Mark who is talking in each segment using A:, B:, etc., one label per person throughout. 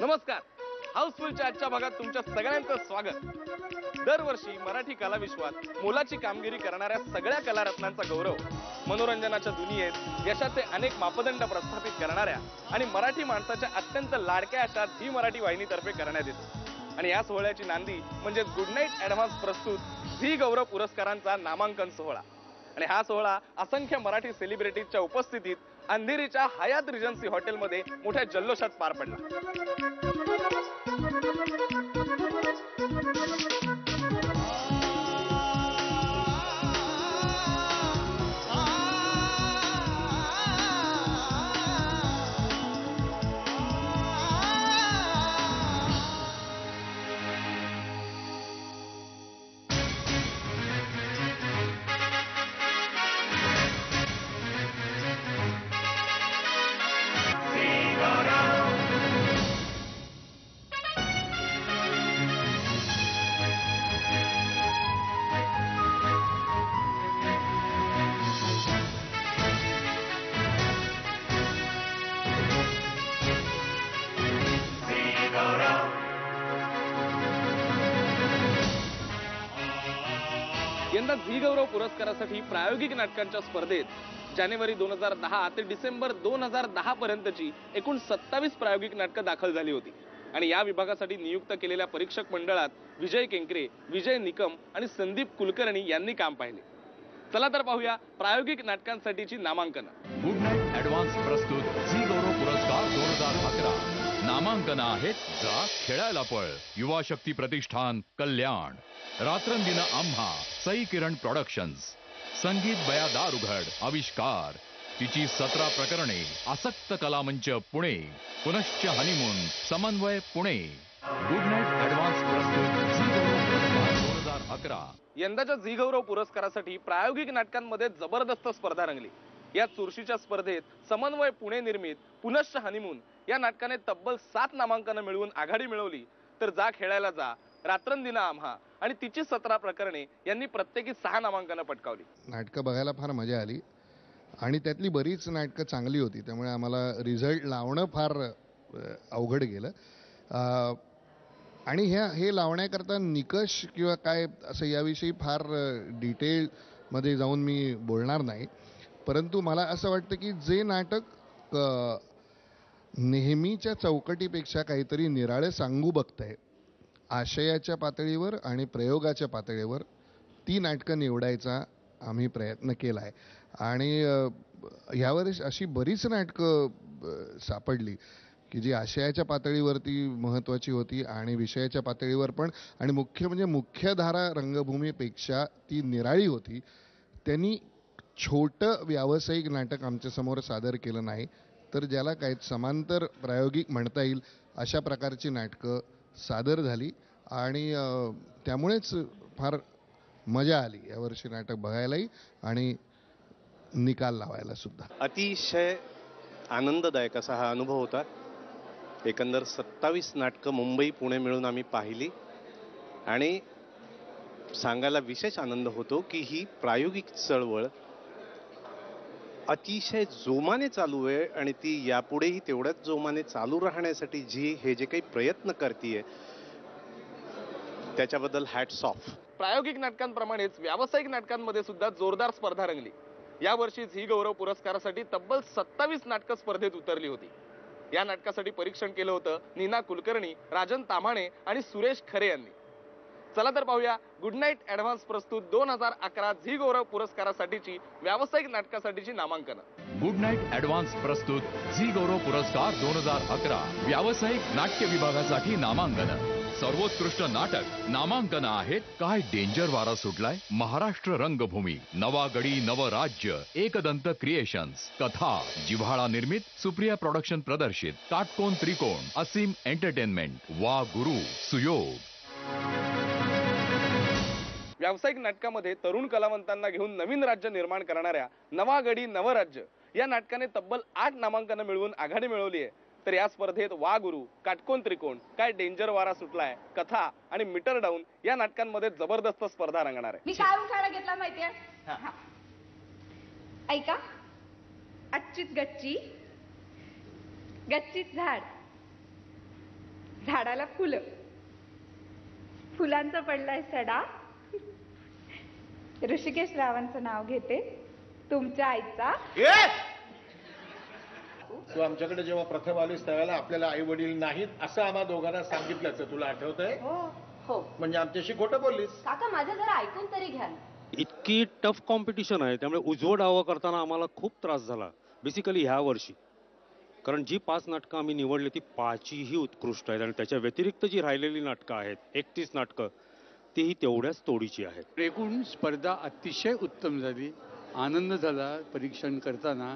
A: नमस्कार. हाऊसफुलच्या आजच्या भागात तुमच्या सगळ्यांचं स्वागत. दरवर्षी मराठी कला विश्वात मोलाची कामगिरी करणाऱ्या सगळ्या कलारत्नांचा गौरव, मनोरंजनाच्या दुनियेत यशाचे अनेक मापदंड प्रस्थापित करणाऱ्या आणि मराठी माणसाच्या अत्यंत लाडक्या अशा झी मराठी वाहिनीतर्फे करण्यात येतो. आणि या सोहळ्याची नांदी म्हणजे गुड नाईट ॲडव्हान्स प्रस्तुत झी गौरव पुरस्कारांचा नामांकन सोहळा. आणि हा सोहळा असंख्य मराठी सेलिब्रिटीजच्या उपस्थितीत अंधेरीच्या हयात रिजन्सी हॉटेलमध्ये मोठ्या जल्लोषात पार पडला. यंदा झी गौरव पुरस्कारासाठी प्रायोगिक नाटकांच्या स्पर्धेत जानेवारी 2010 ते डिसेंबर 2010 पर्यंतची एकूण 27 प्रायोगिक नाटकं दाखल झाली होती. आणि या विभागासाठी नियुक्त केलेल्या परीक्षक मंडळात विजय केंकरे, विजय निकम आणि संदीप कुलकर्णी यांनी काम पाहिले. चला तर पाहूया प्रायोगिक नाटकांसाठीची नामांकनं.
B: गुड नाईट ॲडव्हान्स प्रस्तुत झी गौरव पुरस्कार 2011. नामांकन आहेत जा खेळायला पळ, युवा शक्ती प्रतिष्ठान कल्याण, रात्रंदिन आम्हा, सई किरण प्रोडक्शन्स, संगीत बया दारुघड आविष्कार, तिची 17 प्रकरणे, आसक्त कलामंच पुणे, पुनश्च हनीमून समन्वय पुणे. गुड नाईट ॲडव्हान्स प्रस्तुत झी गौरव पुरस्कार 2011.
A: यंदाच्या झी गौरव पुरस्कारासाठी प्रायोगिक नाटकांमध्ये जबरदस्त स्पर्धा रंगली. या चुरशीच्या स्पर्धेत समन्वय पुणे निर्मित पुनश्च हनीमून या नाटकाने तब्बल 7 नामांकनं मिळवून आघाडी मिळवली, तर जा खेळायला जा, रात्रंदिन आम्हा आणि तिची 17 प्रकरणे यांनी प्रत्येकी 6 नामांकनं पटकावली.
C: नाटकं बघायला फार मजा आली आणि त्यातली बरीच नाटकं चांगली होती, त्यामुळे आम्हाला रिझल्ट लावणं फार अवघड गेलं. आणि हे लावण्याकरता निकष किंवा काय असं याविषयी फार डिटेलमध्ये जाऊन मी बोलणार नाही. परंतु मला असं वाटतं की जे नाटक नेहमीच्या चौकटीपेक्षा काहीतरी निराळे सांगू बघतंय, आशयाच्या पातळीवर आणि प्रयोगाच्या पातळीवर ती नाटकं निवडायचा आम्ही प्रयत्न केला आहे. आणि ह्यावेळेस अशी बरीच नाटकं सापडली की जी आशयाच्या पातळीवरती महत्त्वाची होती आणि विषयाच्या पातळीवर पण, आणि मुख्य म्हणजे मुख्यधारा रंगभूमीपेक्षा ती निराळी होती. त्यांनी छोटं व्यावसायिक नाटक आमच्यासमोर सादर केलं नाही, तर ज्याला काही समांतर प्रायोगिक म्हणता येईल अशा प्रकारची नाटकं सादर झाली. आणि त्यामुळेच फार मजा आली यावर्षी नाटक बघायलाही आणि निकाल लावायला सुद्धा.
D: अतिशय आनंददायक असा हा अनुभव होता. एकंदर 27 नाटकं मुंबई पुणे मिळून आम्ही पाहिली आणि सांगायला विशेष आनंद होतो की ही प्रायोगिक चळवळ अतिशय जोमाने चालू आहे आणि ती यापुढेही तेवढ्याच जोमाने चालू राहण्यासाठी झी हे जे काही प्रयत्न करतीये त्याच्याबद्दल हॅट्स ऑफ.
A: प्रायोगिक नाटकांप्रमाणेच व्यावसायिक नाटकांमध्ये सुद्धा जोरदार स्पर्धा रंगली. यावर्षी झी गौरव पुरस्कारासाठी तब्बल 27 नाटकं स्पर्धेत उतरली होती. या नाटकासाठी परीक्षण केलं होतं नीना कुलकर्णी, राजन ताम्हाणे आणि सुरेश खरे यांनी. चला तर पाहूया गुड नाईट ॲडव्हान्स प्रस्तुत 2011 झी गौरव पुरस्कारासाठीची व्यावसायिक नाटकासाठीची नामांकनं.
B: गुड नाईट ॲडव्हान्स प्रस्तुत झी गौरव पुरस्कार 2011. व्यावसायिक नाट्य विभागासाठी नामांकन. सर्वोत्कृष्ट नाटक नामांकन आहेत काय डेंजर वारा सुटलाय, महाराष्ट्र रंगभूमी, नवा गडी नव राज्य, एकदंत क्रिएशन्स, कथा जिव्हाळा निर्मित, सुप्रिया प्रोडक्शन प्रदर्शित, काटकोन त्रिकोण, असीम एंटरटेनमेंट, वा गुरु, सुयोग.
A: व्यावसायिक नाटकामध्ये तरुण कलावंतांना घेऊन नवीन राज्य निर्माण करणाऱ्या नवा गडी नवराज्य या नाटकाने तब्बल 8 नामांकनं मिळवून आघाडी मिळवली आहे. तर या स्पर्धेत वा गुरु, काटकोन त्रिकोण, काय डेंजर वारा सुटलाय, कथा आणि मीटर डाऊन या नाटकांमध्ये जबरदस्त स्पर्धा रंगणार आहे.
E: मी काय उखाणा घेतला माहितीये? ऐका, आजचीच गच्ची, गच्चीत झाड, झाडाला फुलं, फुलांचा पडलाय सडा. ऋषिकेश रावांचं नाव घेते, तुमच्या आईचा.
F: तू आमच्याकडे जेव्हा प्रथम आलीस त्यावेळेला आपल्याला आई वडील नाहीत असं आम्हा दोघांना सांगितल्याचं तुला आठवतंय?
G: हो
F: म्हणजे आमच्याशी खोटं बोललीस.
G: काका, माझं जरा ऐकून तरी घ्या.
D: इतकी टफ कॉम्पिटिशन आहे, त्यामुळे उजवं डावं करताना आम्हाला खूप त्रास झाला बेसिकली ह्या वर्षी. कारण जी 5 नाटकं आम्ही निवडली ती 5ही उत्कृष्ट आहेत आणि त्याच्या व्यतिरिक्त जी राहिलेली नाटकं आहेत 31 नाटकं तीही तेवढ्याच तोडीची आहेत.
H: एकूण स्पर्धा अतिशय उत्तम झाली. आनंद झाला परीक्षण करताना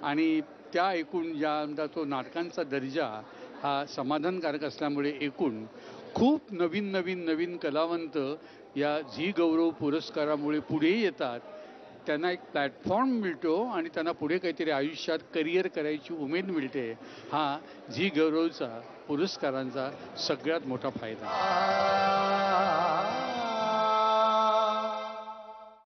H: आणि त्या एकूण ज्या तो नाटकांचा दर्जा हा समाधानकारक असल्यामुळे एकूण खूप नवीन नवीन नवीन कलावंत या झी गौरव पुरस्कारामुळे पुढे येतात. त्यांना एक प्लॅटफॉर्म मिळतो आणि त्यांना पुढे काहीतरी आयुष्यात करिअर करायची उमेद मिळते. हा झी गौरवचा पुरस्कारांचा सगळ्यात मोठा फायदा.